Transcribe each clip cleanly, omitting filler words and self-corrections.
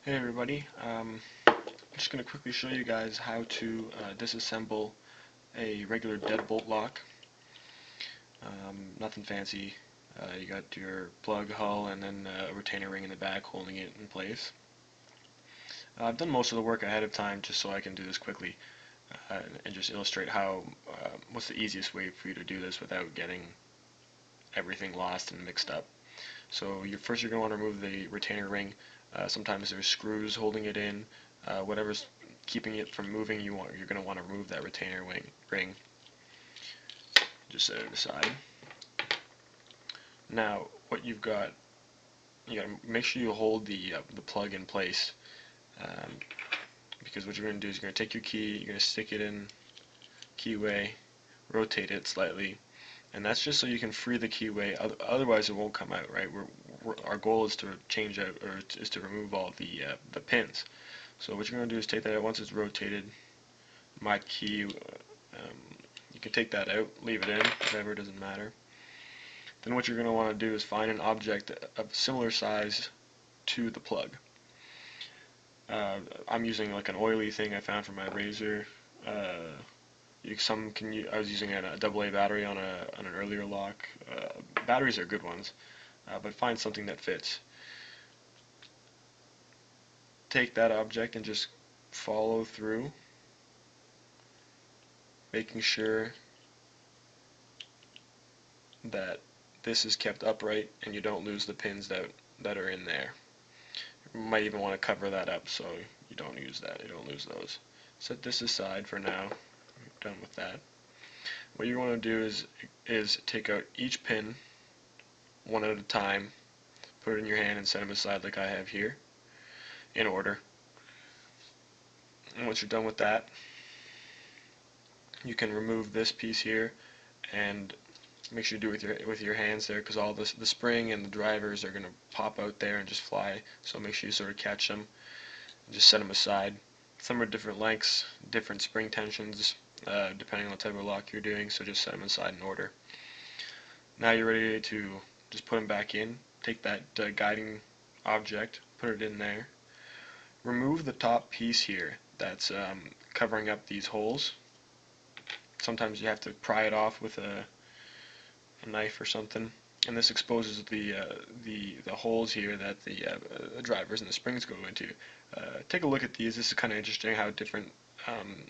Hey everybody, I'm just going to quickly show you guys how to disassemble a regular deadbolt lock. Nothing fancy. You got your plug hull and then a retainer ring in the back holding it in place. I've done most of the work ahead of time just so I can do this quickly and just illustrate what's the easiest way for you to do this without getting everything lost and mixed up. So first you're going to want to remove the retainer ring. Sometimes there's screws holding it in. Whatever's keeping it from moving, you're going to want to remove that retainer ring. Just set it aside. Now, what you got to make sure you hold the plug in place, because what you're going to do is you're going to take your key, you're going to stick it in keyway, rotate it slightly, and that's just so you can free the keyway. Otherwise, it won't come out, right? Our goal is to change out, or is to remove all the pins. So what you're going to do is take that out once it's rotated. My key, you can take that out, leave it in, whatever, doesn't matter. Then what you're going to want to do is find an object of similar size to the plug. I'm using like an oily thing I found from my razor. I was using a AA battery on an earlier lock. Batteries are good ones, but find something that fits. Take that object and just follow through, making sure that this is kept upright and you don't lose the pins that are in there. You might even want to cover that up so you don't lose those. Set this aside for now. We're done with that. What you want to do is take out each pin one at a time, put it in your hand and set them aside like I have here, in order. And once you're done with that, you can remove this piece here and make sure you do it with your hands there, because all the spring and the drivers are going to pop out there and just fly. So make sure you sort of catch them and just set them aside. Some are different lengths, different spring tensions, depending on the type of lock you're doing. So just set them aside in order. Now you're ready to just put them back in. Take that guiding object, put it in there. Remove the top piece here that's covering up these holes. Sometimes you have to pry it off with a knife or something, and this exposes the holes here that the drivers and the springs go into. Take a look at these. This is kind of interesting how different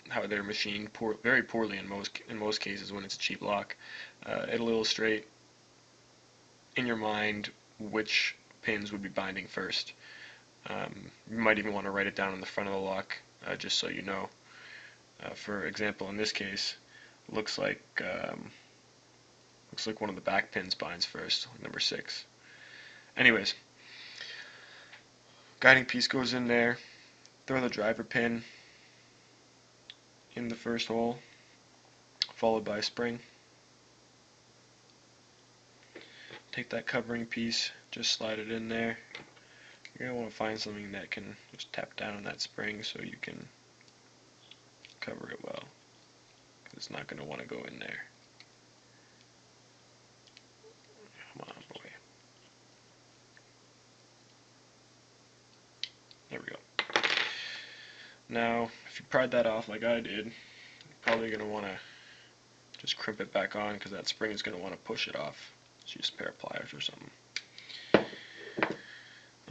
how they're machined very poorly in most cases when it's a cheap lock. It'll illustrate in your mind which pins would be binding first. You might even want to write it down on the front of the lock, just so you know. For example, in this case, looks like one of the back pins binds first, number 6. Anyways, guiding piece goes in there. Throw the driver pin in the first hole, followed by a spring. Take that covering piece, just slide it in there. You're going to want to find something that can just tap down on that spring so you can cover it well, because it's not going to want to go in there. Come on, boy. There we go. Now, if you pried that off like I did, you're probably going to want to just crimp it back on, because that spring is going to want to push it off. Just use a pair of pliers or something.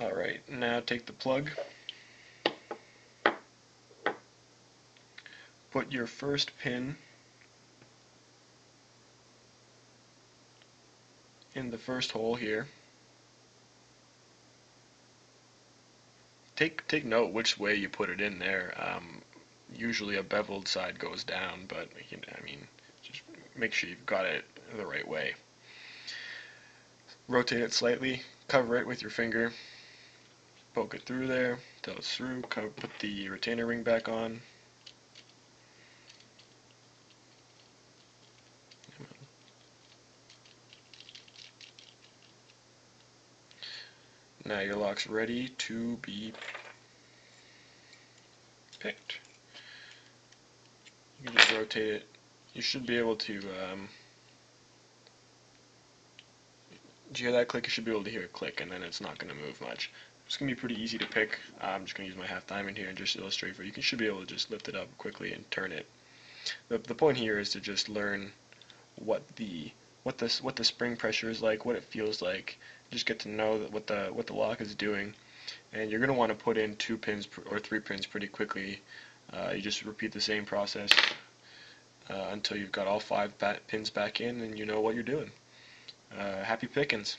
Alright, now take the plug, put your first pin in the first hole here. Take note which way you put it in there. Usually a beveled side goes down, but I mean, just make sure you've got it the right way. Rotate it slightly, cover it with your finger, poke it through there until it's through. Put the retainer ring back on. Now your lock's ready to be picked. You can just rotate it. You should be able to, did you hear that click? You should be able to hear a click, and then it's not going to move much. It's going to be pretty easy to pick. I'm just going to use my half diamond here and just illustrate for you. You should be able to just lift it up quickly and turn it. The point here is to just learn what the spring pressure is like, what it feels like. Just get to know what the lock is doing, and you're going to want to put in 2 pins or 3 pins pretty quickly. You just repeat the same process until you've got all 5 pins back in and you know what you're doing. Happy pickings.